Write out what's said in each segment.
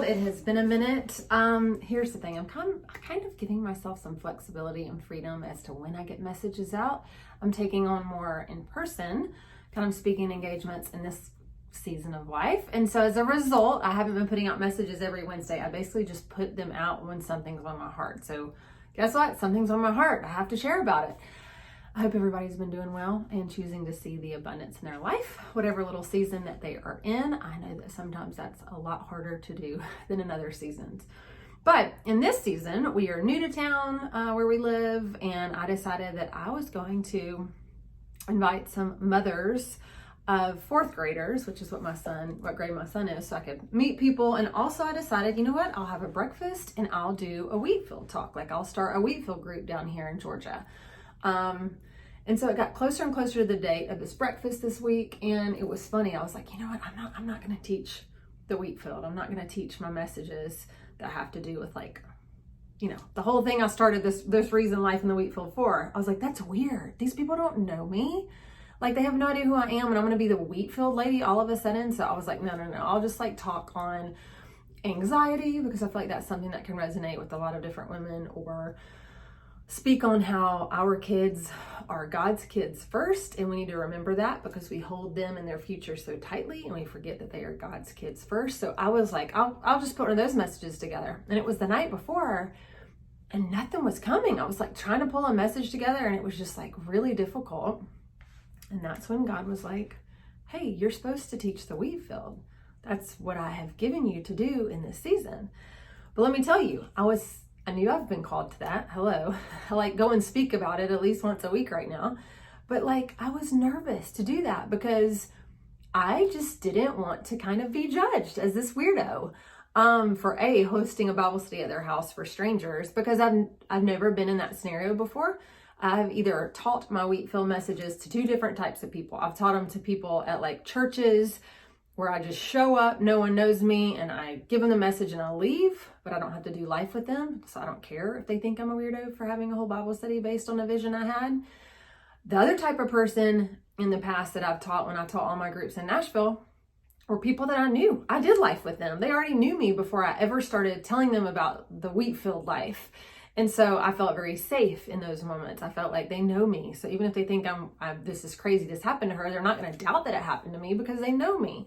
Wheatfield. It has been a minute. Here's the thing. I'm kind of giving myself some flexibility and freedom as to when I get messages out. I'm taking on more in person, kind of speaking engagements in this season of life. And so as a result, I haven't been putting out messages every Wednesday. I basically just put them out when something's on my heart. So guess what? Something's on my heart. I have to share about it. I hope everybody's been doing well and choosing to see the abundance in their life, whatever little season that they are in. I know that sometimes that's a lot harder to do than in other seasons. But in this season, we are new to town where we live, and I decided that I was going to invite some mothers of fourth graders, which is what grade my son is, so I could meet people. And also I decided, you know what, I'll have a breakfast and I'll do a Wheatfield talk. Like I'll start a Wheatfield group down here in Georgia. And so it got closer and closer to the date of this breakfast this week. And it was funny. I was like, you know what? I'm not going to teach the Wheatfield. I'm not going to teach my messages that have to do with the whole thing I started this reason life in the Wheatfield for. I was like, that's weird. These people don't know me. Like they have no idea who I am. And I'm going to be the Wheatfield lady all of a sudden. So I was like, no. I'll just talk on anxiety, because I feel like that's something that can resonate with a lot of different women, or speak on how our kids are God's kids first, and we need to remember that because we hold them and their future so tightly and we forget that they are God's kids first. So I was like, I'll just put one of those messages together. And it was the night before and nothing was coming. I was like trying to pull a message together and it was just like really difficult. And that's when God was like, hey, you're supposed to teach the Wheatfield. That's what I have given you to do in this season. But let me tell you, I knew I've been called to that. Hello. I go and speak about it at least once a week right now. But I was nervous to do that because I just didn't want to kind of be judged as this weirdo for hosting a Bible study at their house for strangers, because I've never been in that scenario before. I've either taught my Wheatfield messages to two different types of people. I've taught them to people at churches where I just show up, no one knows me, and I give them the message and I'll leave, but I don't have to do life with them. So I don't care if they think I'm a weirdo for having a whole Bible study based on a vision I had. The other type of person in the past that I've taught when I taught all my groups in Nashville were people that I knew. I did life with them. They already knew me before I ever started telling them about the Wheatfield life. And so I felt very safe in those moments. I felt like they know me. So even if they think this is crazy, this happened to her, they're not going to doubt that it happened to me because they know me.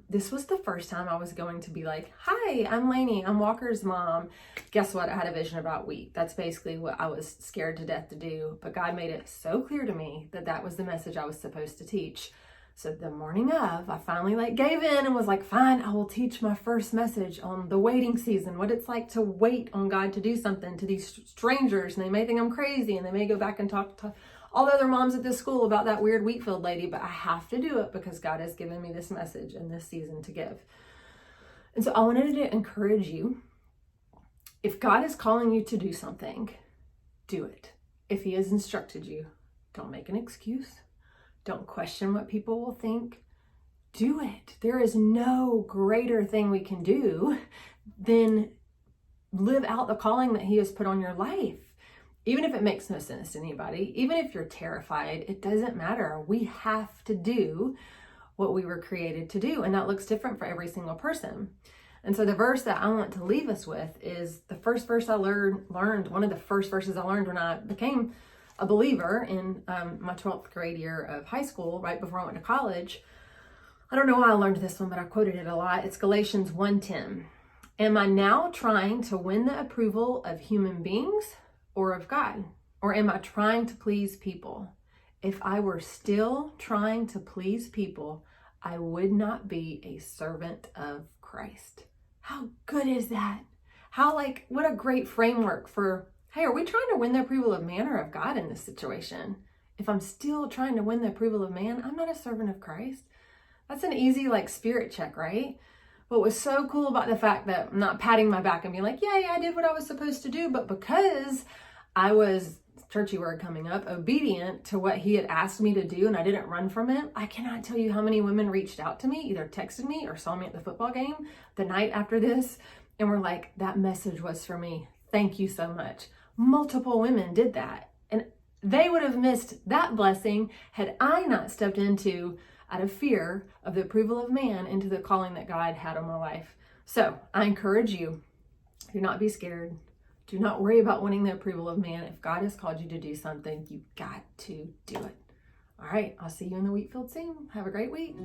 This was the first time I was going to be like, hi, I'm Lainey. I'm Walker's mom. Guess what? I had a vision about wheat. That's basically what I was scared to death to do. But God made it so clear to me that that was the message I was supposed to teach. So the morning of, I finally gave in and was like, fine, I will teach my first message on the waiting season, what it's like to wait on God to do something to these strangers. And they may think I'm crazy and they may go back and talk to all the other moms at this school about that weird Wheatfield lady, but I have to do it because God has given me this message in this season to give. And so I wanted to encourage you. If God is calling you to do something, do it. If he has instructed you, don't make an excuse. Don't question what people will think. Do it. There is no greater thing we can do than live out the calling that he has put on your life. Even if it makes no sense to anybody, even if you're terrified, it doesn't matter. We have to do what we were created to do. And that looks different for every single person. And so the verse that I want to leave us with is the first verse I learned, one of the first verses I learned when I became a believer in my 12th grade year of high school, right before I went to college. I don't know why I learned this one, but I quoted it a lot. It's Galatians 1:10. Am I now trying to win the approval of human beings or of God? Or am I trying to please people? If I were still trying to please people, I would not be a servant of Christ. How good is that? What a great framework for, hey, are we trying to win the approval of man or of God in this situation? If I'm still trying to win the approval of man, I'm not a servant of Christ. That's an easy spirit check, right? What was so cool about the fact that I'm not patting my back and being like, yay, I did what I was supposed to do, but because I was, churchy word coming up, obedient to what he had asked me to do and I didn't run from it, I cannot tell you how many women reached out to me, either texted me or saw me at the football game the night after this and were like, that message was for me. Thank you so much. Multiple women did that. And they would have missed that blessing had I not stepped into, out of fear of the approval of man, into the calling that God had on my life. So I encourage you, do not be scared. Do not worry about wanting the approval of man. If God has called you to do something, you've got to do it. All right, I'll see you in the Wheatfield soon. Have a great week.